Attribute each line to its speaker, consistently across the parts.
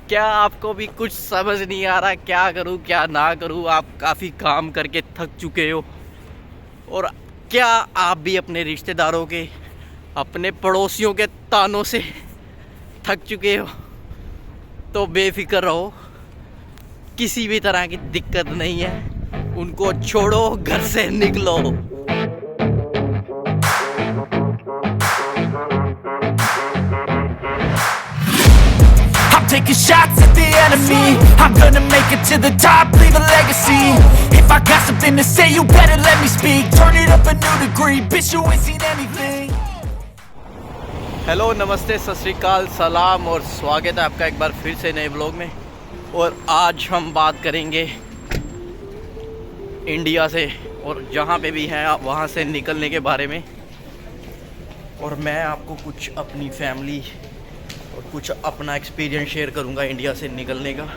Speaker 1: क्या आपको भी कुछ समझ नहीं आ रहा क्या करूं क्या ना करूं? आप काफ़ी काम करके थक चुके हो और क्या आप भी अपने रिश्तेदारों के, अपने पड़ोसियों के तानों से थक चुके हो? तो बेफिक्र रहो, किसी भी तरह की दिक्कत नहीं है, उनको छोड़ो, घर से निकलो।
Speaker 2: I'm taking shots at the enemy. I'm gonna make it to the top, leave a legacy. If I got something to say, you better let me speak. Turn it up a new degree, bitch, you ain't seen anything.
Speaker 1: Hello, नमस्ते, सत श्री अकाल, सलाम और स्वागत है आपका एक बार फिर से नए ब्लॉग में। और आज हम बात करेंगे इंडिया से और जहाँ पे भी हैं आप वहाँ से निकलने के बारे में। और मैं आपको कुछ अपनी फैमिली और कुछ अपना एक्सपीरियंस शेयर करूंगा इंडिया से निकलने का।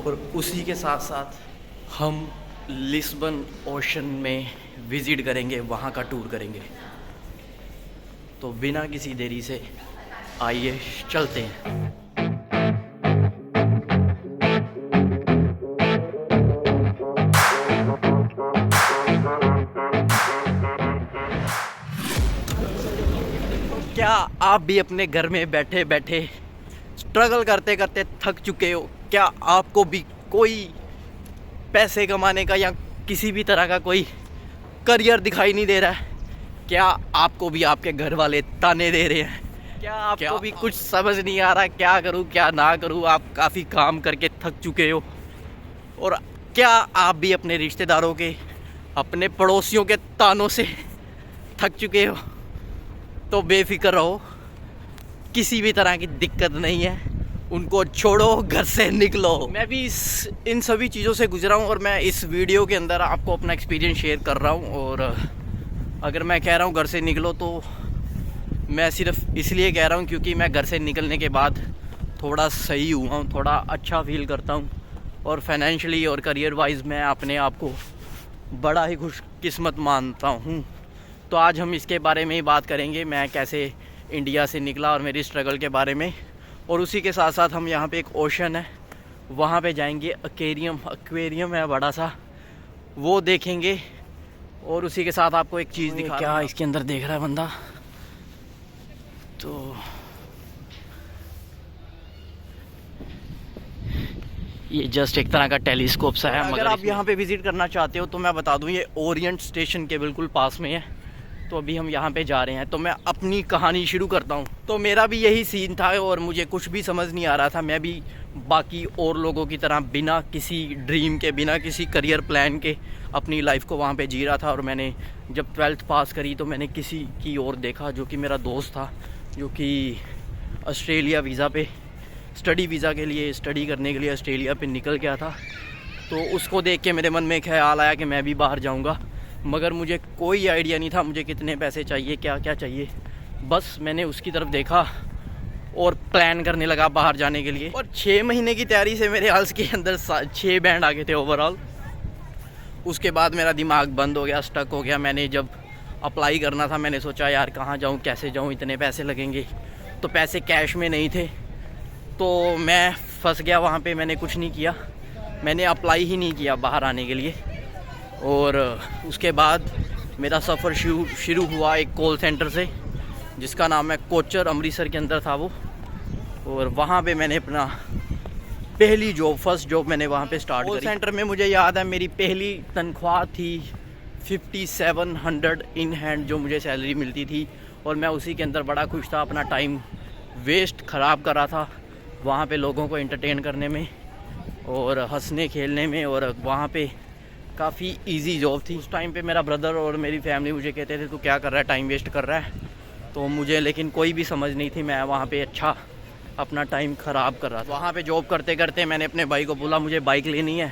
Speaker 1: और उसी के साथ साथ हम लिस्बन ओशन में विज़िट करेंगे, वहाँ का टूर करेंगे। तो बिना किसी देरी से आइए चलते हैं। क्या आप भी अपने घर में बैठे बैठे स्ट्रगल करते करते थक चुके हो? क्या आपको भी कोई पैसे कमाने का या किसी भी तरह का कोई करियर दिखाई नहीं दे रहा है? क्या आपको भी आपके घर वाले ताने दे रहे हैं? क्या आपको भी कुछ समझ नहीं आ रहा क्या करूं क्या ना करूं? आप काफ़ी काम करके थक चुके हो और क्या आप भी अपने रिश्तेदारों के, अपने पड़ोसियों के तानों से थक चुके हो? तो बेफिक्र रहो, किसी भी तरह की दिक्कत नहीं है, उनको छोड़ो, घर से निकलो। मैं भी इन सभी चीज़ों से गुजरा हूँ और मैं इस वीडियो के अंदर आपको अपना एक्सपीरियंस शेयर कर रहा हूँ। और अगर मैं कह रहा हूँ घर से निकलो तो मैं सिर्फ इसलिए कह रहा हूँ क्योंकि मैं घर से निकलने के बाद थोड़ा सही हुआ हूँ, थोड़ा अच्छा फील करता हूँ और फाइनेंशियली और करियर वाइज मैं अपने आप को बड़ा ही खुशकिस्मत मानता हूँ। तो आज हम इसके बारे में ही बात करेंगे, मैं कैसे इंडिया से निकला और मेरी स्ट्रगल के बारे में। और उसी के साथ साथ हम यहाँ पे एक ओशन है, वहाँ पे जाएंगे, एक्वेरियम है बड़ा सा, वो देखेंगे। और उसी के साथ आपको एक चीज़ दिखा, क्या इसके अंदर देख रहा है बंदा, तो ये जस्ट एक तरह का टेलीस्कोप सा है। अगर आप यहाँ पे विज़िट करना चाहते हो तो मैं बता दूँ, ये ओरिएंट स्टेशन के बिल्कुल पास में है। तो अभी हम यहाँ पे जा रहे हैं, तो मैं अपनी कहानी शुरू करता हूँ। तो मेरा भी यही सीन था और मुझे कुछ भी समझ नहीं आ रहा था। मैं भी बाकी और लोगों की तरह बिना किसी ड्रीम के, बिना किसी करियर प्लान के अपनी लाइफ को वहाँ पे जी रहा था। और मैंने जब 12th पास करी तो मैंने किसी की ओर देखा जो कि मेरा दोस्त था, जो कि ऑस्ट्रेलिया वीज़ा पे, स्टडी वीज़ा के लिए, स्टडी करने के लिए ऑस्ट्रेलिया पे निकल गया था। तो उसको देख के मेरे मन में ख्याल आया कि मैं भी बाहर जाऊंगा, मगर मुझे कोई आइडिया नहीं था मुझे कितने पैसे चाहिए, क्या क्या चाहिए। बस मैंने उसकी तरफ देखा और प्लान करने लगा बाहर जाने के लिए। और 6 महीने की तैयारी से मेरे हाल्स के अंदर 6 बैंड आ गए थे ओवरऑल। उसके बाद मेरा दिमाग बंद हो गया, स्टक हो गया। मैंने जब अप्लाई करना था मैंने सोचा यार कहाँ जाऊँ, कैसे जाऊँ, इतने पैसे लगेंगे। तो पैसे कैश में नहीं थे, तो मैं फंस गया वहाँ पे। मैंने कुछ नहीं किया, मैंने अप्लाई ही नहीं किया बाहर आने के लिए। और उसके बाद मेरा सफ़र शुरू हुआ एक कॉल सेंटर से, जिसका नाम है कोचर, अमृतसर के अंदर था वो। और वहाँ पे मैंने अपना पहली जॉब, फर्स्ट जॉब मैंने वहाँ पे स्टार्ट करी। कॉल सेंटर में मुझे याद है मेरी पहली तनख्वाह थी 5700 इन हैंड, जो मुझे सैलरी मिलती थी। और मैं उसी के अंदर बड़ा खुश था, अपना टाइम वेस्ट ख़राब कर रहा था वहाँ पे लोगों को एंटरटेन करने में और हंसने खेलने में। और वहाँ पे काफ़ी इजी जॉब थी। उस टाइम पे मेरा ब्रदर और मेरी फैमिली मुझे कहते थे तू क्या कर रहा है, टाइम वेस्ट कर रहा है। तो मुझे लेकिन कोई भी समझ नहीं थी, मैं वहाँ पे अच्छा अपना टाइम ख़राब कर रहा था। वहाँ पे जॉब करते करते मैंने अपने भाई को बोला मुझे बाइक लेनी है,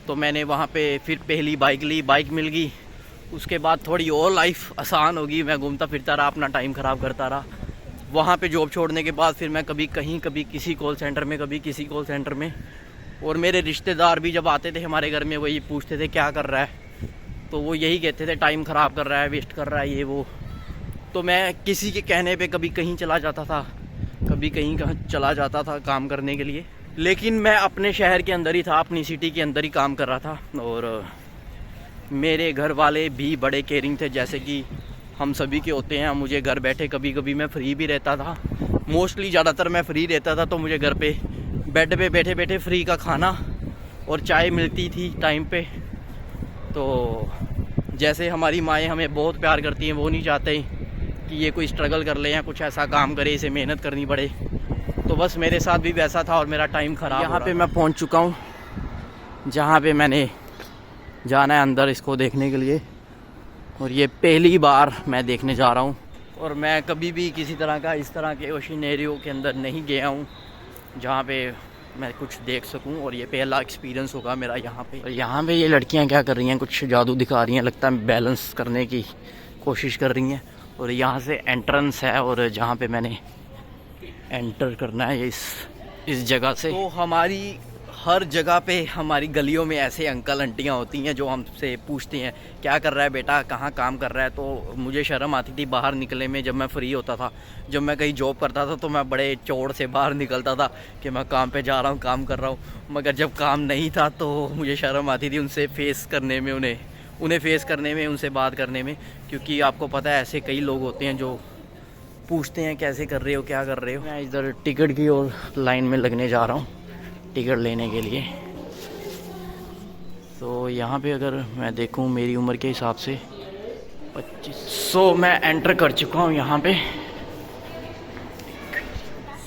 Speaker 1: तो मैंने वहाँ पे फिर पहली बाइक ली, बाइक मिल गई। उसके बाद थोड़ी और लाइफ आसान होगी, मैं घूमता फिरता रहा, अपना टाइम ख़राब करता रहा। वहाँ पे जॉब छोड़ने के बाद फिर मैं कभी कहीं, कभी किसी कॉल सेंटर में, कभी किसी कॉल सेंटर में। और मेरे रिश्तेदार भी जब आते थे हमारे घर में, वही पूछते थे क्या कर रहा है, तो वो यही कहते थे टाइम ख़राब कर रहा है, वेस्ट कर रहा है, ये वो। तो मैं किसी के कहने पे कभी कहीं चला जाता था, कभी कहीं चला जाता था काम करने के लिए। लेकिन मैं अपने शहर के अंदर ही था, अपनी सिटी के अंदर ही काम कर रहा था। और मेरे घर वाले भी बड़े केयरिंग थे, जैसे कि हम सभी के होते हैं। मुझे घर बैठे, कभी कभी मैं फ्री भी रहता था, मोस्टली ज़्यादातर मैं फ्री रहता था, तो मुझे घर पे बेड पे बैठे बैठे फ्री का खाना और चाय मिलती थी टाइम पे। तो जैसे हमारी माएँ हमें बहुत प्यार करती हैं, वो नहीं चाहते कि ये कोई स्ट्रगल कर ले या कुछ ऐसा काम करे, इसे मेहनत करनी पड़े। तो बस मेरे साथ भी वैसा था और मेरा टाइम ख़राब। यहाँ पे मैं पहुँच चुका हूँ जहाँ पे मैंने जाना है अंदर इसको देखने के लिए। और ये पहली बार मैं देखने जा रहा हूँ, और मैं कभी भी किसी तरह का इस तरह के ओशिनेरियो के अंदर नहीं गया हूँ जहाँ पे मैं कुछ देख सकूँ। और ये पहला एक्सपीरियंस होगा मेरा यहाँ पे। और यहाँ पे ये लड़कियाँ क्या कर रही हैं, कुछ जादू दिखा रही हैं, लगता है बैलेंस करने की कोशिश कर रही हैं। और यहाँ से एंट्रेंस है, और जहाँ पे मैंने एंटर करना है इस जगह से। तो हमारी हर जगह पे, हमारी गलियों में ऐसे अंकल आंटियाँ होती हैं जो हमसे पूछती हैं क्या कर रहा है बेटा, कहाँ काम कर रहा है। तो मुझे शर्म आती थी बाहर निकलने में जब मैं फ्री होता था। जब मैं कहीं जॉब करता था तो मैं बड़े चौड़ से बाहर निकलता था कि मैं काम पे जा रहा हूँ, काम कर रहा हूँ। मगर जब काम नहीं था तो मुझे शर्म आती थी उनसे फेस करने में, उन्हें फेस करने में, उनसे बात करने में। क्योंकि आपको पता है ऐसे कई लोग होते हैं जो पूछते हैं कैसे कर रहे हो, क्या कर रहे हो। मैं इधर टिकट की और लाइन में लगने जा रहा हूँ टिकट लेने के लिए। तो यहाँ पे अगर मैं देखूँ मेरी उम्र के हिसाब से 25। सो मैं एंटर कर चुका हूँ यहाँ पे।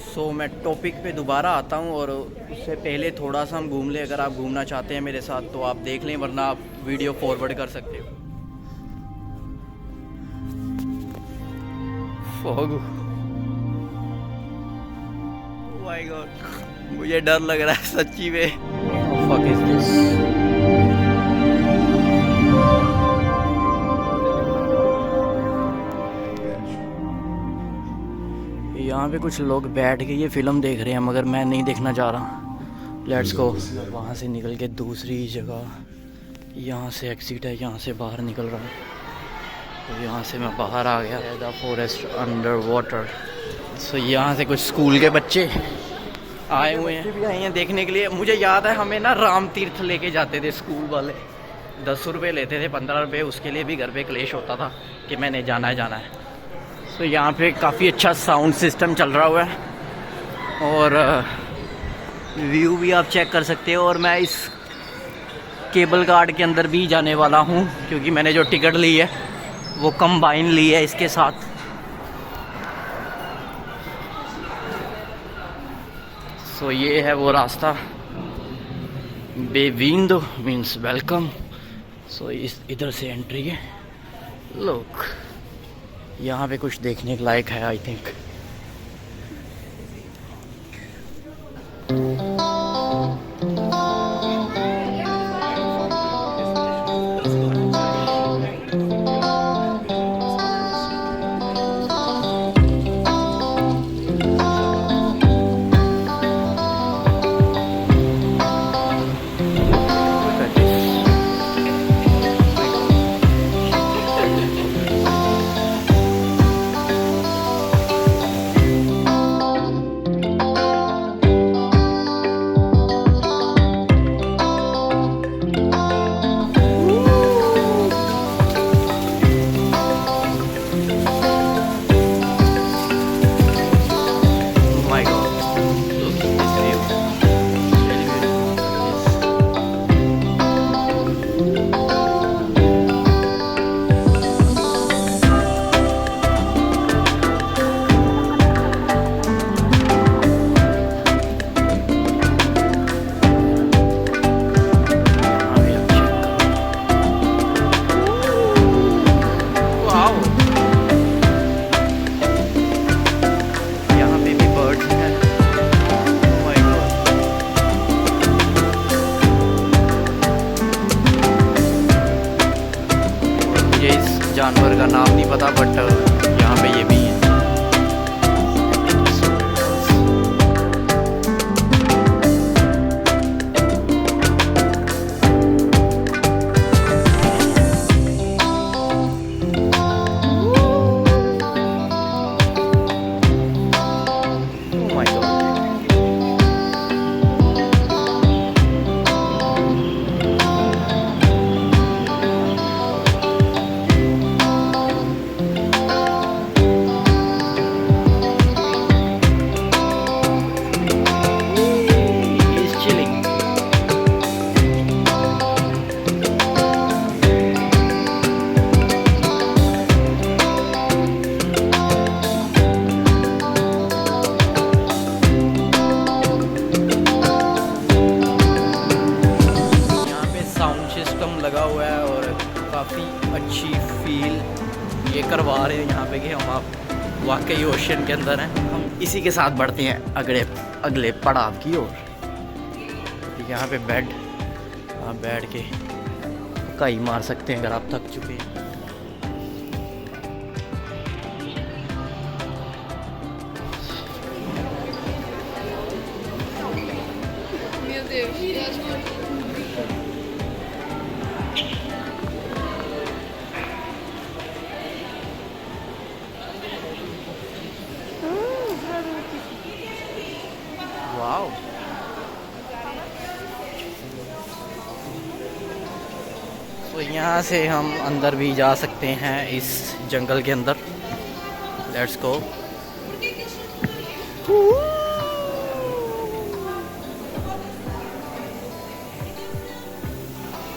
Speaker 1: सो मैं टॉपिक पे दोबारा आता हूँ, और उससे पहले थोड़ा सा हम घूम लें। अगर आप घूमना चाहते हैं मेरे साथ तो आप देख लें, वरना आप वीडियो फॉरवर्ड कर सकते हो। फॉग, ओह माय गॉड, मुझे डर लग रहा है सच्ची में। Fuck is this. यहाँ पे कुछ लोग बैठ के ये फिल्म देख रहे हैं, मगर मैं नहीं देखना चाह रहा। Let's go. वहाँ से निकल के दूसरी जगह, यहाँ से एग्जिट है, यहाँ से बाहर निकल रहा हूँ। तो यहाँ से मैं बाहर आ गया। The forest under water. So यहाँ से कुछ स्कूल के बच्चे आए हुए हैं, भी आए हैं देखने के लिए। मुझे याद है हमें ना राम तीर्थ लेके जाते थे स्कूल वाले, 10 रुपये लेते थे, 15 रुपये। उसके लिए भी घर पे क्लेश होता था कि मैंने जाना है। तो यहाँ पे काफ़ी अच्छा साउंड सिस्टम चल रहा हुआ है, और व्यू भी आप चेक कर सकते हो। और मैं इस केबल कार्ड के अंदर भी जाने वाला हूँ, क्योंकि मैंने जो टिकट ली है वो कंबाइन ली है इसके साथ। सो ये है वो रास्ता, बेविंदो मीन्स वेलकम। सो इस इधर से एंट्री है। लोग यहाँ पे कुछ देखने के लायक है आई थिंक। जानवर का नाम नहीं पता, बट यहाँ पे ये भी है। करवा रहे हैं यहाँ पे कि हम आप वाकई ओशन के अंदर हैं। हम इसी के साथ बढ़ते हैं अगले पड़ाव की ओर। यहाँ पे बेड, आप बैठ के काई मार सकते हैं अगर आप थक चुके हैं। वाओ, तो यहाँ से हम अंदर भी जा सकते हैं इस जंगल के अंदर। Let's go.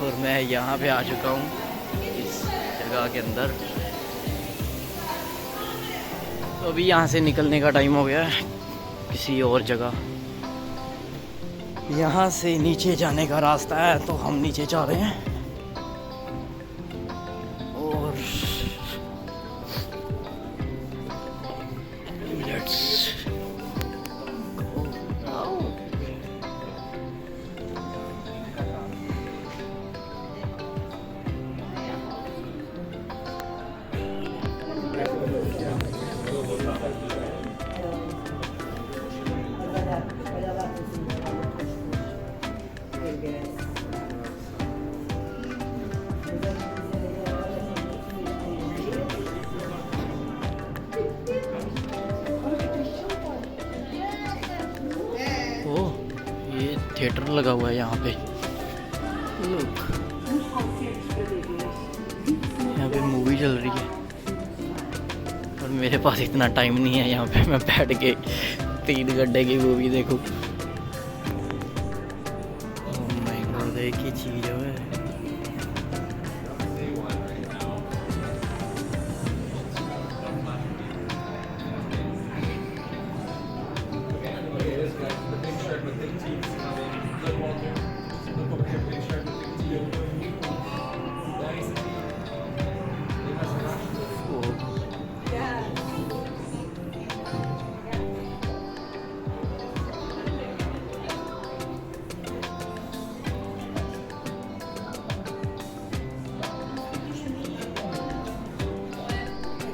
Speaker 1: और मैं यहाँ पे आ चुका हूँ इस जगह के अंदर। तो अभी यहाँ से निकलने का टाइम हो गया है किसी और जगह। यहाँ से नीचे जाने का रास्ता है, तो हम नीचे जा रहे हैं। और लेट्स गो। ये थिएटर लगा हुआ है यहाँ पे। लुक, यहाँ पे मूवी चल रही है और मेरे पास इतना टाइम नहीं है यहाँ पे मैं बैठ के 3 घंटे की मूवी देखूँ। ओह माय गॉड, एक ही चीज़ है।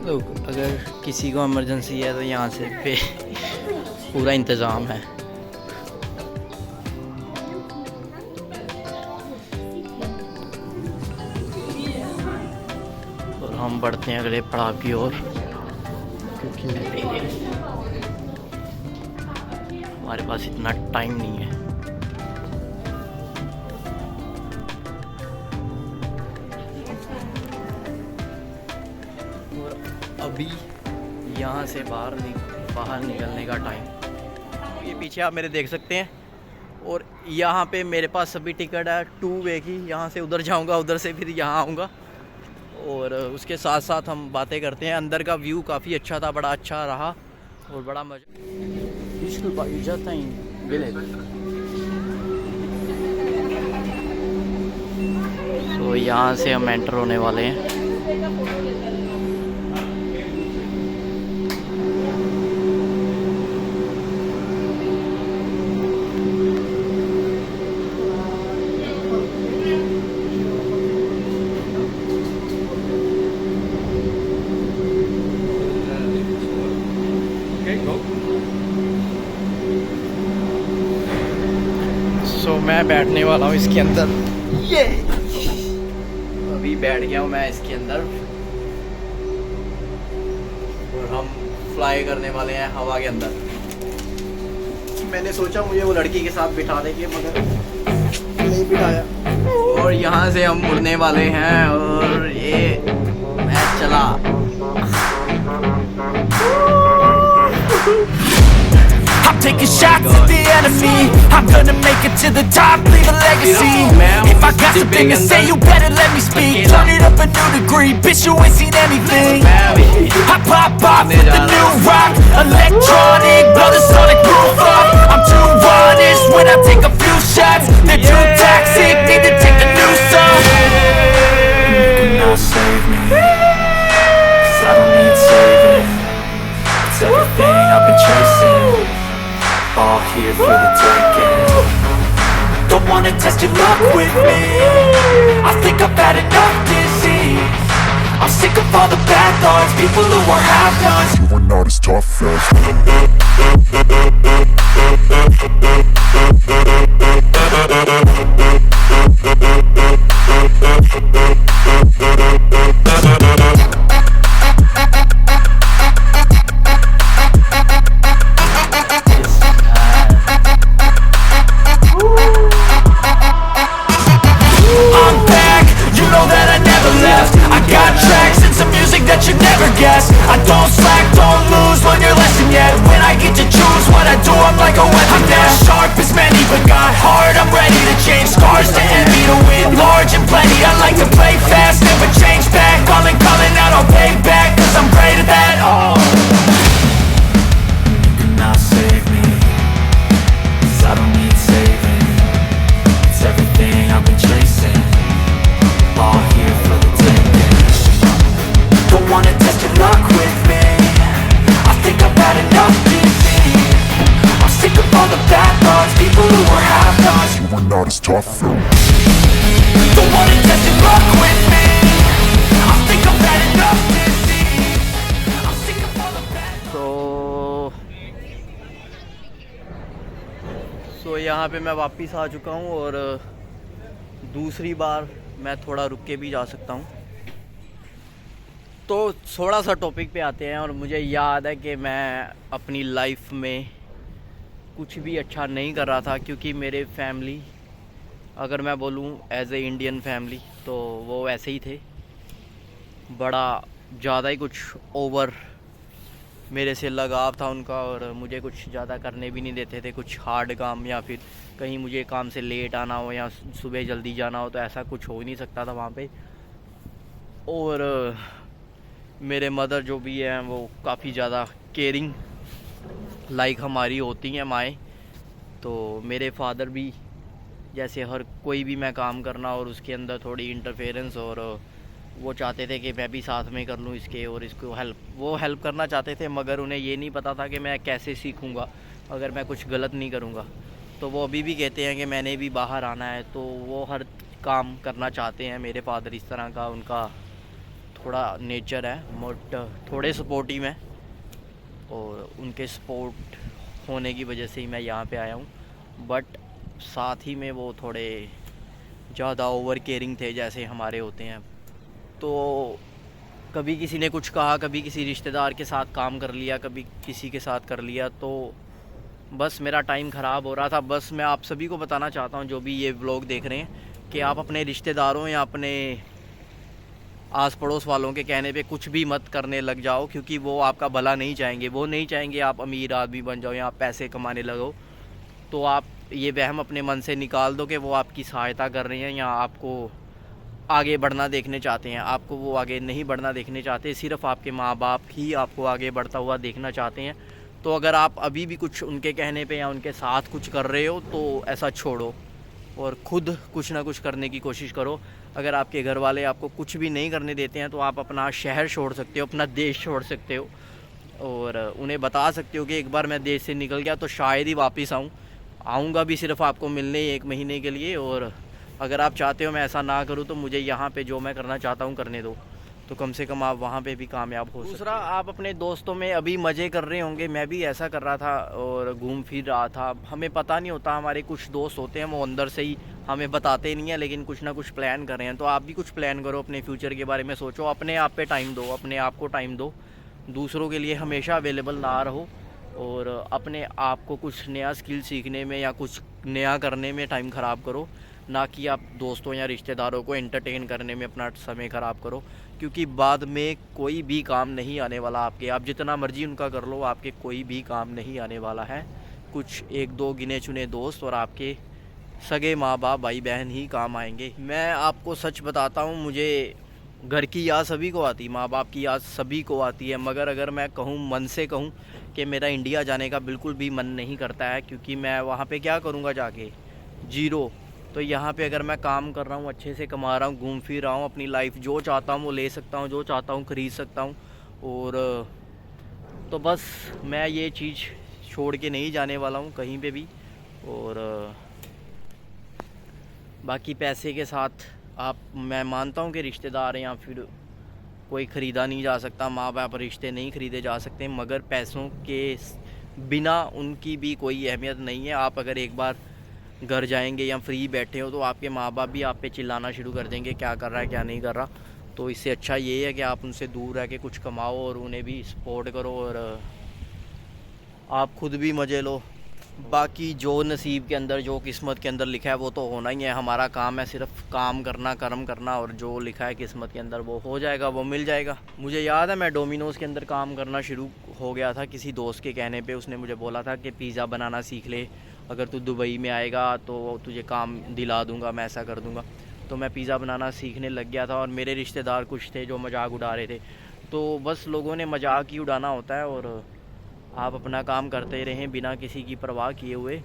Speaker 1: लोग, अगर किसी को इमरजेंसी है तो यहाँ से पे पूरा इंतज़ाम है। और हम बढ़ते हैं अगले पड़ाव की ओर, क्योंकि हमारे पास इतना टाइम नहीं है। अभी यहाँ से बाहर निकलने का टाइम। ये पीछे आप मेरे देख सकते हैं। और यहाँ पे मेरे पास सभी टिकट है 2 वे की। यहाँ से उधर जाऊँगा, उधर से फिर यहाँ आऊँगा। और उसके साथ साथ हम बातें करते हैं। अंदर का व्यू काफ़ी अच्छा था, बड़ा अच्छा रहा और बड़ा मजा। तो यहाँ से हम एंटर होने वाले हैं। तो मैं बैठने वाला हूँ इसके अंदर। ये अभी बैठ गया हूँ मैं इसके अंदर और हम फ्लाई करने वाले हैं हवा के अंदर। मैंने सोचा मुझे वो लड़की के साथ बिठा देंगे, मगर नहीं बिठाया। और यहाँ से हम उड़ने वाले हैं और ये मैं चला।
Speaker 2: I'm taking shots at the enemy. I'm gonna make it to the top, leave a legacy. If I got something to say, you better let me speak. Turn it up a new degree, bitch, you ain't seen anything. I pop off with the new rock, electronic, blow the sonic roof off. I'm too honest when I take a few shots. They're too toxic, need to take a new song. You cannot save me, 'cause I Don't wanna test your luck with me. I think I've had enough disease. I'm sick of all the bad thoughts, people who are half-nots. You are not as tough as I'm back, you know that I never left. I got tracks and some music that you never guessed. I don't slack, don't lose, learn your lesson yet. When I get to choose what I do, I'm like a weapon. I'm not sharp as many, but got hard, I'm ready to change. Scars to envy, to win large and plenty. I like to play fast, never change back. Calling out, I'll pay back, cause I'm great at that. Oh, you cannot save me, cause I don't need saving. It's everything I've been chasing, all here for the taking. Don't wanna test your luck with me. I think I've had enough disease. I'm sick of all the bad thoughts, people who are half-nots. You are not as tough. Don't wanna test your luck with me. I think I've had enough disease. I'm sick of all the bad.
Speaker 1: सो यहाँ पे मैं वापस आ चुका हूँ और दूसरी बार मैं थोड़ा रुक के भी जा सकता हूँ। तो थोड़ा सा टॉपिक पे आते हैं। और मुझे याद है कि मैं अपनी लाइफ में कुछ भी अच्छा नहीं कर रहा था, क्योंकि मेरे फैमिली, अगर मैं बोलूँ एज ए इंडियन फैमिली, तो वो ऐसे ही थे, बड़ा ज़्यादा ही कुछ ओवर मेरे से लगाव था उनका, और मुझे कुछ ज़्यादा करने भी नहीं देते थे, कुछ हार्ड काम, या फिर कहीं मुझे काम से लेट आना हो या सुबह जल्दी जाना हो, तो ऐसा कुछ हो ही नहीं सकता था वहाँ पे। और मेरे मदर जो भी हैं वो काफ़ी ज़्यादा केयरिंग लाइक हमारी होती हैं माएँ। तो मेरे फादर भी जैसे हर कोई भी मैं काम करना और उसके अंदर थोड़ी इंटरफेरेंस, और वो चाहते थे कि मैं भी साथ में कर लूँ इसके, और इसको वो हेल्प करना चाहते थे, मगर उन्हें ये नहीं पता था कि मैं कैसे सीखूँगा अगर मैं कुछ गलत नहीं करूँगा। तो वो अभी भी कहते हैं कि मैंने भी बाहर आना है, तो वो हर काम करना चाहते हैं। मेरे फादर इस तरह का उनका थोड़ा नेचर है, बट थोड़े सपोर्टिव हैं, और उनके सपोर्ट होने की वजह से ही मैं यहाँ पे आया हूँ। बट साथ ही में वो थोड़े ज़्यादा ओवर केयरिंग थे, जैसे हमारे होते हैं। तो कभी किसी ने कुछ कहा, कभी किसी रिश्तेदार के साथ काम कर लिया, कभी किसी के साथ कर लिया, तो बस मेरा टाइम ख़राब हो रहा था। बस मैं आप सभी को बताना चाहता हूँ, जो भी ये व्लॉग देख रहे हैं, कि आप अपने रिश्तेदारों या अपने आस पड़ोस वालों के कहने पे कुछ भी मत करने लग जाओ, क्योंकि वो आपका भला नहीं चाहेंगे। वो नहीं चाहेंगे आप अमीर आदमी बन जाओ या आप पैसे कमाने लगो। तो आप ये वहम अपने मन से निकाल दो कि वो आपकी सहायता कर रहे हैं या आपको आगे बढ़ना देखने चाहते हैं। आपको वो आगे नहीं बढ़ना देखने चाहते, सिर्फ़ आपके माँ बाप ही आपको आगे बढ़ता हुआ देखना चाहते हैं। तो अगर आप अभी भी कुछ उनके कहने पे या उनके साथ कुछ कर रहे हो, तो ऐसा छोड़ो और ख़ुद कुछ ना कुछ करने की कोशिश करो। अगर आपके घर वाले आपको कुछ भी नहीं करने देते हैं, तो आप अपना शहर छोड़ सकते हो, अपना देश छोड़ सकते हो, और उन्हें बता सकते हो कि एक बार मैं देश से निकल गया तो शायद ही वापस आऊँगा भी सिर्फ़ आपको मिलने 1 महीने के लिए। और अगर आप चाहते हो मैं ऐसा ना करूँ, तो मुझे यहाँ पे जो मैं करना चाहता हूँ करने दो, तो कम से कम आप वहाँ पे भी कामयाब हो। दूसरा, आप अपने दोस्तों में अभी मज़े कर रहे होंगे, मैं भी ऐसा कर रहा था और घूम फिर रहा था। हमें पता नहीं होता, हमारे कुछ दोस्त होते हैं वो अंदर से ही हमें बताते नहीं है, लेकिन कुछ ना कुछ प्लान कर रहे हैं। तो आप भी कुछ प्लान करो, अपने फ्यूचर के बारे में सोचो, अपने आप पे टाइम दो, अपने आप को टाइम दो, दूसरों के लिए हमेशा अवेलेबल ना रहो, और अपने आप को कुछ नया स्किल सीखने में या कुछ नया करने में टाइम ख़राब करो, ना कि आप दोस्तों या रिश्तेदारों को एंटरटेन करने में अपना समय ख़राब करो, क्योंकि बाद में कोई भी काम नहीं आने वाला आपके। आप जितना मर्जी उनका कर लो, आपके कोई भी काम नहीं आने वाला है। कुछ 1-2 गिने चुने दोस्त और आपके सगे माँ बाप भाई बहन ही काम आएंगे। मैं आपको सच बताता हूँ, मुझे घर की याद सभी को आती, माँ बाप की याद सभी को आती है, मगर अगर मैं कहूँ, मन से कहूँ कि मेरा इंडिया जाने का बिल्कुल भी मन नहीं करता है, क्योंकि मैं वहाँ पे क्या करूँगा जाके, जीरो। तो यहाँ पे अगर मैं काम कर रहा हूँ, अच्छे से कमा रहा हूँ, घूम फिर रहा हूँ, अपनी लाइफ जो चाहता हूँ वो ले सकता हूँ, जो चाहता हूँ खरीद सकता हूँ, और तो बस मैं ये चीज़ छोड़ के नहीं जाने वाला हूँ कहीं पे भी। और बाकी पैसे के साथ मैं मानता हूँ कि रिश्तेदार या फिर कोई ख़रीदा नहीं जा सकता, माँ बाप रिश्ते नहीं ख़रीदे जा सकते, मगर पैसों के बिना उनकी भी कोई अहमियत नहीं है। आप अगर एक बार घर जाएंगे या फ्री बैठे हो तो आपके माँ बाप भी आप पे चिल्लाना शुरू कर देंगे, क्या कर रहा है क्या नहीं कर रहा। तो इससे अच्छा ये है कि आप उनसे दूर रह के कुछ कमाओ और उन्हें भी सपोर्ट करो और आप खुद भी मज़े लो। बाकी जो नसीब के अंदर, जो किस्मत के अंदर लिखा है वो तो होना ही है। हमारा काम है सिर्फ काम करना, कर्म करना, और जो लिखा है किस्मत के अंदर वो हो जाएगा, वो मिल जाएगा। मुझे याद है मैं डोमिनोज़ के अंदर काम करना शुरू हो गया था किसी दोस्त के कहने पे। उसने मुझे बोला था कि पिज़्ज़ा बनाना सीख ले, अगर तू दुबई में आएगा तो तुझे काम दिला दूँगा, मैं ऐसा कर दूँगा। तो मैं पिज़्ज़ा बनाना सीखने लग गया था और मेरे रिश्तेदार कुछ थे जो मजाक उड़ा रहे थे। तो बस लोगों ने मजाक ही उड़ाना होता है और आप अपना काम करते रहें बिना किसी की परवाह किए हुए।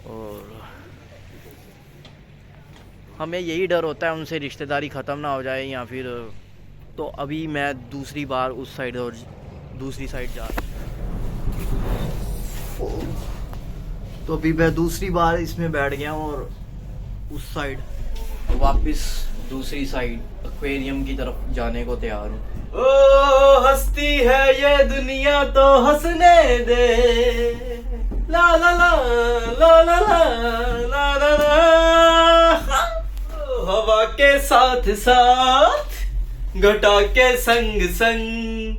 Speaker 1: और हमें यही डर होता है उनसे रिश्तेदारी ख़त्म ना हो जाए या फिर। तो अभी मैं दूसरी बार उस साइड और दूसरी साइड जा रहा हूँ। तो अभी मैं दूसरी बार इसमें बैठ गया हूँ और उस साइड वापस दूसरी साइड एक्वेरियम की तरफ जाने को तैयार हूँ। ओ हस्ती है ये दुनिया तो हंसने दे, ला ला ला ला ला ला ला ला। हवा के साथ साथ घटा के संग संग,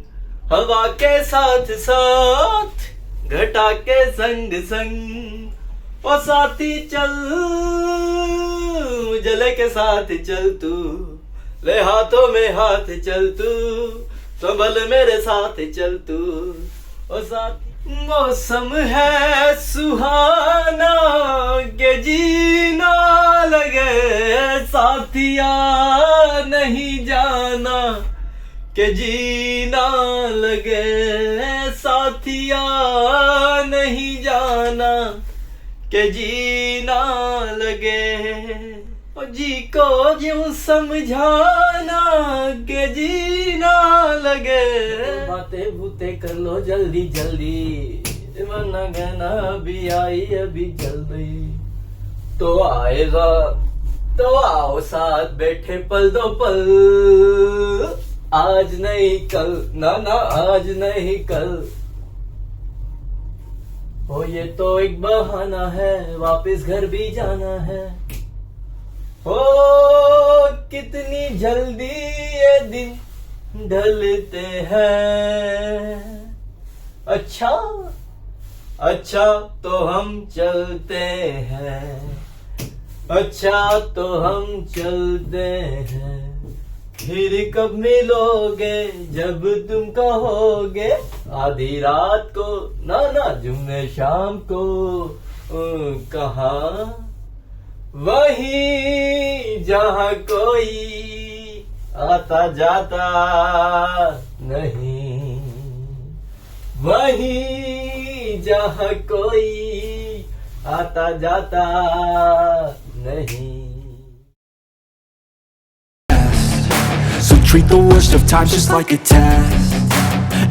Speaker 1: हवा के साथ साथ घटा के संग संग। ओ साथी चल जले के साथ चल तू, ले हाथों में हाथ चल तू, संभल मेरे साथ चल तू। ओ साथी मौसम है सुहाना के जीना लगे, साथिया नहीं जाना के जीना लगे, साथिया नहीं जाना के जीना लगे। जी को यूं समझाना के जीना लगे। बातें बूते कर लो जल्दी जल्दी, वरना गहना भी आई अभी जल्दी। तो आएगा तो आओ साथ बैठे पल दो पल, आज नहीं कल, ना ना आज नहीं कल। ओ ये तो एक बहाना है, वापस घर भी जाना है। हो कितनी जल्दी ये दिन ढलते हैं। अच्छा अच्छा तो हम चलते हैं, अच्छा तो हम चलते हैं। फिर कब मिलोगे जब तुम कहोगे, आधी रात को ना ना जुम्मे शाम को। कहाँ वहीं जहाँ कोई आता जाता नहीं, वहीं जहाँ कोई आता जाता नहीं।
Speaker 2: So treat the worst of times just like a test.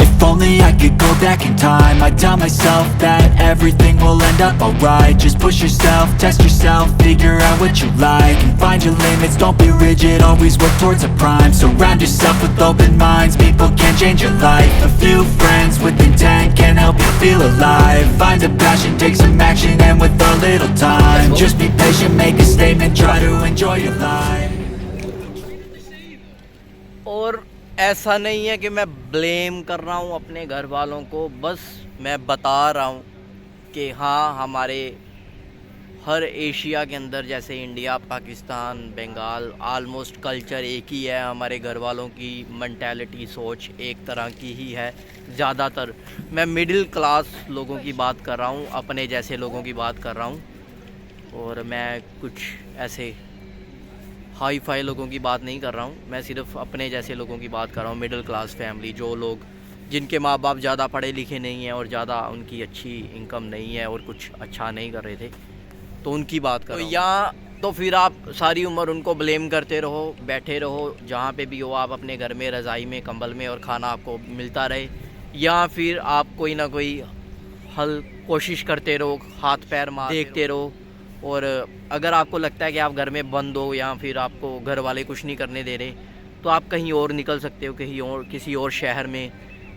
Speaker 2: If only I could go back in time, I'd tell myself that everything will end up alright. Just push yourself, test yourself, figure out what you like, and find your limits, don't be rigid, always work towards a prime. Surround yourself with open minds, people can change your life. A few friends with intent can help you feel alive. Find a passion, take some action, and with a little time, just be patient, make a statement, try to enjoy your life.
Speaker 1: और ऐसा नहीं है कि मैं blame कर रहा हूँ अपने घर वालों को, बस मैं बता रहा हूँ कि हाँ हमारे हर एशिया के अंदर जैसे India, Pakistan, Bengal, almost culture एक ही है। हमारे घर वालों की मेंटालिटी, सोच एक तरह की ही है ज़्यादातर। मैं मिडिल क्लास लोगों की बात कर रहा हूँ, अपने जैसे लोगों की बात कर रहा हूँ, और मैं कुछ ऐसे हाई फाई लोगों की बात नहीं कर रहा हूँ। मैं सिर्फ अपने जैसे लोगों की बात कर रहा हूँ, मिडिल क्लास फैमिली, जो लोग जिनके माँ बाप ज़्यादा पढ़े लिखे नहीं हैं और ज़्यादा उनकी अच्छी इनकम नहीं है और कुछ अच्छा नहीं कर रहे थे, तो उनकी बात कर रहा हूँ। या तो फिर आप सारी उम्र उनको ब्लेम करते रहो, बैठे रहो जहाँ पे भी हो आप अपने घर में, रज़ाई में, कंबल में, और खाना आपको मिलता रहे, या फिर आप कोई ना कोई हल कोशिश करते रहो, हाथ पैर मार देखते रहो और अगर आपको लगता है कि आप घर में बंद हो या फिर आपको घर वाले कुछ नहीं करने दे रहे, तो आप कहीं और निकल सकते हो, कहीं और किसी और शहर में।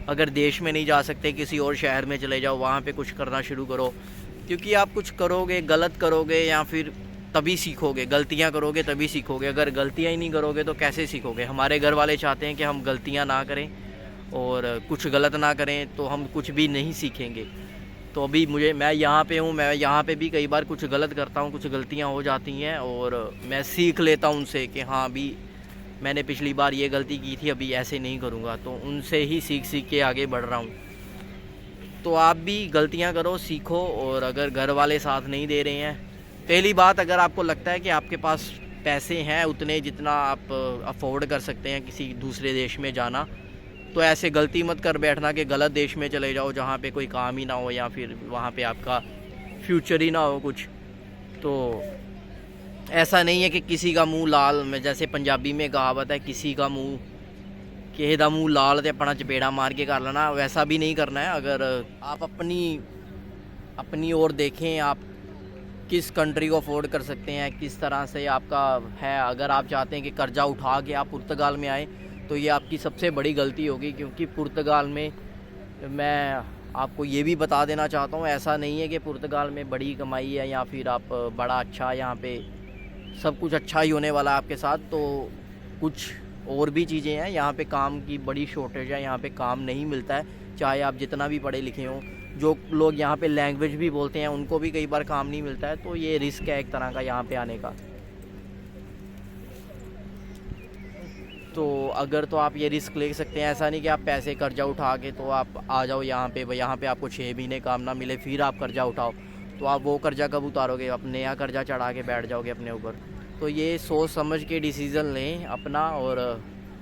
Speaker 1: अगर देश में नहीं जा सकते, किसी और शहर में चले जाओ, वहाँ पे कुछ करना शुरू करो, क्योंकि आप कुछ करोगे, गलत करोगे या फिर तभी सीखोगे। गलतियाँ करोगे तभी सीखोगे, अगर गलतियाँ ही नहीं करोगे तो कैसे सीखोगे। हमारे घर वाले चाहते हैं कि हम गलतियाँ ना करें और कुछ गलत ना करें, तो हम कुछ भी नहीं सीखेंगे। तो अभी मैं यहाँ पे हूँ, मैं यहाँ पे भी कई बार कुछ गलत करता हूँ, कुछ गलतियाँ हो जाती हैं और मैं सीख लेता हूँ उनसे कि हाँ अभी मैंने पिछली बार ये गलती की थी, अभी ऐसे नहीं करूँगा। तो उनसे ही सीख के आगे बढ़ रहा हूँ। तो आप भी गलतियाँ करो, सीखो। और अगर घर वाले साथ नहीं दे रहे हैं, पहली बात, अगर आपको लगता है कि आपके पास पैसे हैं उतने जितना आप अफोर्ड कर सकते हैं किसी दूसरे देश में जाना, तो ऐसे गलती मत कर बैठना कि गलत देश में चले जाओ जहाँ पे कोई काम ही ना हो या फिर वहाँ पे आपका फ्यूचर ही ना हो कुछ। तो ऐसा नहीं है कि किसी का मुंह लाल, में जैसे पंजाबी में कहावत है, किसी का मुंह किसी का मुंह लाल ते अपना चपेड़ा मार के कर लेना, वैसा भी नहीं करना है। अगर आप अपनी ओर देखें, आप किस कंट्री को अफोर्ड कर सकते हैं, किस तरह से आपका है। अगर आप चाहते हैं कि कर्जा उठा के आप पुर्तगाल में आए, तो ये आपकी सबसे बड़ी गलती होगी, क्योंकि पुर्तगाल में, मैं आपको ये भी बता देना चाहता हूँ, ऐसा नहीं है कि पुर्तगाल में बड़ी कमाई है या फिर आप बड़ा अच्छा, यहाँ पे सब कुछ अच्छा ही होने वाला है आपके साथ। तो कुछ और भी चीज़ें हैं, यहाँ पे काम की बड़ी शॉर्टेज है, यहाँ पे काम नहीं मिलता है, चाहे आप जितना भी पढ़े लिखे हों। जो लोग यहाँ पे लैंग्वेज भी बोलते हैं उनको भी कई बार काम नहीं मिलता है। तो ये रिस्क है एक तरह का यहाँ पे आने का। तो अगर तो आप ये रिस्क ले सकते हैं, ऐसा नहीं कि आप पैसे कर्जा उठा के तो आप आ जाओ यहाँ पे आपको 6 महीने काम ना मिले फिर आप कर्जा उठाओ, तो आप वो कर्जा कब उतारोगे? आप नया कर्जा चढ़ा के बैठ जाओगे अपने ऊपर। तो ये सोच समझ के डिसीज़न लें अपना, और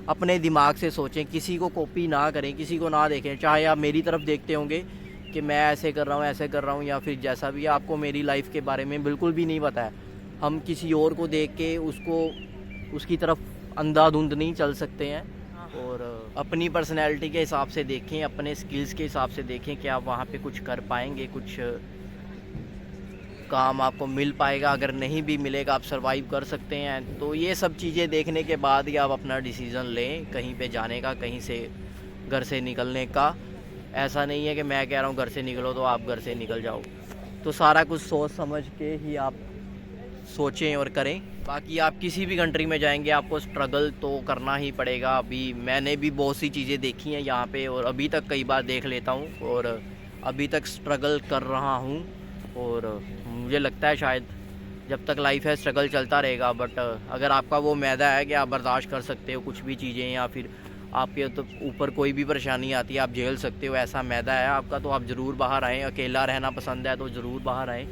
Speaker 1: अपने दिमाग से सोचें, किसी को कॉपी ना करें, किसी को ना देखें। चाहे आप मेरी तरफ देखते होंगे कि मैं ऐसे कर रहा हूँ, ऐसे कर रहा हूँ, या फिर जैसा भी, आपको मेरी लाइफ के बारे में बिल्कुल भी नहीं पता है। हम किसी और को देख के उसकी तरफ अंधाधुंध नहीं चल सकते हैं। और अपनी पर्सनैलिटी के हिसाब से देखें, अपने स्किल्स के हिसाब से देखें कि आप वहाँ पे कुछ कर पाएंगे, कुछ काम आपको मिल पाएगा। अगर नहीं भी मिलेगा आप सर्वाइव कर सकते हैं। तो ये सब चीज़ें देखने के बाद ही आप अपना डिसीज़न लें कहीं पे जाने का, कहीं से घर से निकलने का। ऐसा नहीं है कि मैं कह रहा हूँ घर से निकलो तो आप घर से निकल जाओ। तो सारा कुछ सोच समझ के ही आप सोचें और करें। बाकी आप किसी भी कंट्री में जाएंगे आपको स्ट्रगल तो करना ही पड़ेगा। अभी मैंने भी बहुत सी चीज़ें देखी हैं यहाँ पे, और अभी तक कई बार देख लेता हूँ, और अभी तक स्ट्रगल कर रहा हूँ। और मुझे लगता है शायद जब तक लाइफ है स्ट्रगल चलता रहेगा। बट अगर आपका वो मैदा है कि आप बर्दाश्त कर सकते हो कुछ भी चीज़ें, या फिर आपके तो ऊपर कोई भी परेशानी आती है आप झेल सकते हो, ऐसा मैदा है आपका, तो आप ज़रूर बाहर आएँ। अकेला रहना पसंद है तो ज़रूर बाहर आएँ।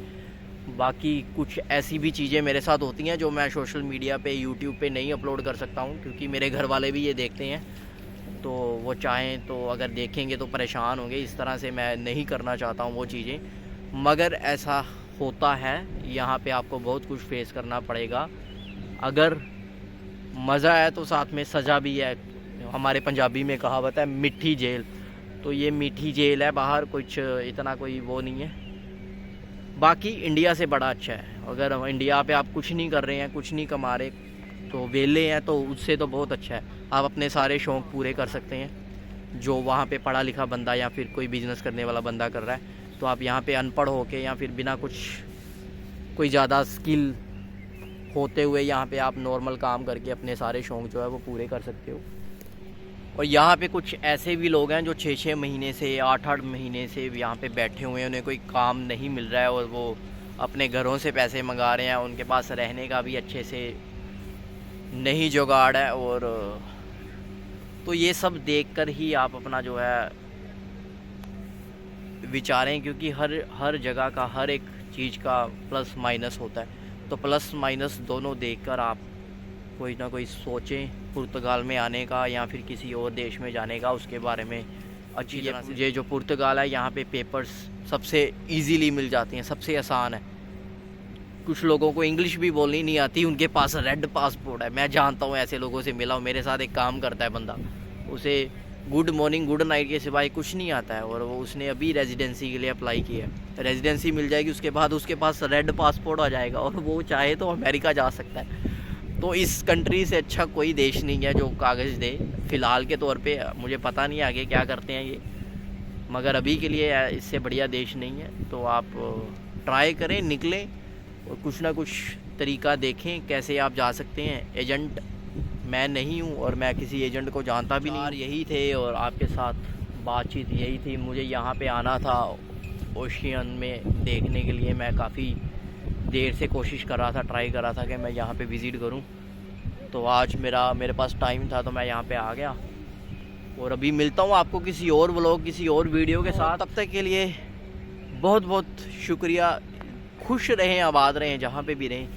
Speaker 1: बाकी कुछ ऐसी भी चीज़ें मेरे साथ होती हैं जो मैं सोशल मीडिया पे, यूट्यूब पे नहीं अपलोड कर सकता हूँ, क्योंकि मेरे घर वाले भी ये देखते हैं। तो वो चाहें तो अगर देखेंगे तो परेशान होंगे। इस तरह से मैं नहीं करना चाहता हूँ वो चीज़ें, मगर ऐसा होता है। यहाँ पे आपको बहुत कुछ फेस करना पड़ेगा। अगर मज़ा है तो साथ में सज़ा भी है। हमारे पंजाबी में कहावत है मिठी जेल, तो ये मीठी जेल है, बाहर कुछ इतना कोई वो नहीं है। बाकी इंडिया से बड़ा अच्छा है। अगर इंडिया पे आप कुछ नहीं कर रहे हैं, कुछ नहीं कमा रहे, तो वेले हैं, तो उससे तो बहुत अच्छा है। आप अपने सारे शौक़ पूरे कर सकते हैं जो वहाँ पे पढ़ा लिखा बंदा या फिर कोई बिज़नेस करने वाला बंदा कर रहा है। तो आप यहाँ पे अनपढ़ होके या फिर बिना कुछ कोई ज़्यादा स्किल होते हुए यहाँ पे आप नॉर्मल काम करके अपने सारे शौक़ जो है वो पूरे कर सकते हो। और यहाँ पे कुछ ऐसे भी लोग हैं जो 6-6 महीने से, 8-8 महीने से यहाँ पे बैठे हुए हैं, उन्हें कोई काम नहीं मिल रहा है और वो अपने घरों से पैसे मंगा रहे हैं। उनके पास रहने का भी अच्छे से नहीं जुगाड़ है। और तो ये सब देखकर ही आप अपना जो है विचारें, क्योंकि हर जगह का, हर एक चीज़ का प्लस माइनस होता है। तो प्लस माइनस दोनों देखकर आप कोई ना कोई सोचें पुर्तगाल में आने का या फिर किसी और देश में जाने का, उसके बारे में अच्छी तरह से। ये जो पुर्तगाल है यहाँ पे पेपर्स सबसे इजीली मिल जाती हैं, सबसे आसान है। कुछ लोगों को इंग्लिश भी बोलनी नहीं आती, उनके पास रेड पासपोर्ट है। मैं जानता हूँ ऐसे लोगों से, मिला हूँ। मेरे साथ एक काम करता है बंदा, उसे गुड मॉर्निंग गुड नाइट के सिवाय कुछ नहीं आता है। और वो उसने अभी रेजिडेंसी के लिए अप्लाई किया है, रेजिडेंसी मिल जाएगी, उसके बाद उसके पास रेड पासपोर्ट आ जाएगा और वो चाहे तो अमेरिका जा सकता है। तो इस कंट्री से अच्छा कोई देश नहीं है जो कागज़ दे फ़िलहाल के तौर पे। मुझे पता नहीं आगे क्या करते हैं ये, मगर अभी के लिए इससे बढ़िया देश नहीं है। तो आप ट्राई करें, निकलें और कुछ ना कुछ तरीका देखें कैसे आप जा सकते हैं। एजेंट मैं नहीं हूँ और मैं किसी एजेंट को जानता भी नहीं। यही थे और आपके साथ बातचीत यही थी। मुझे यहाँ पे आना था ओशियन में देखने के लिए। मैं काफ़ी देर से कोशिश कर रहा था, ट्राई कर रहा था कि मैं यहाँ पे विज़िट करूँ। तो आज मेरे पास टाइम था तो मैं यहाँ पे आ गया। और अभी मिलता हूँ आपको किसी और व्लॉग, किसी और वीडियो के साथ। तब तक के लिए बहुत बहुत शुक्रिया। खुश रहें, आबाद रहें, जहाँ पे भी रहें।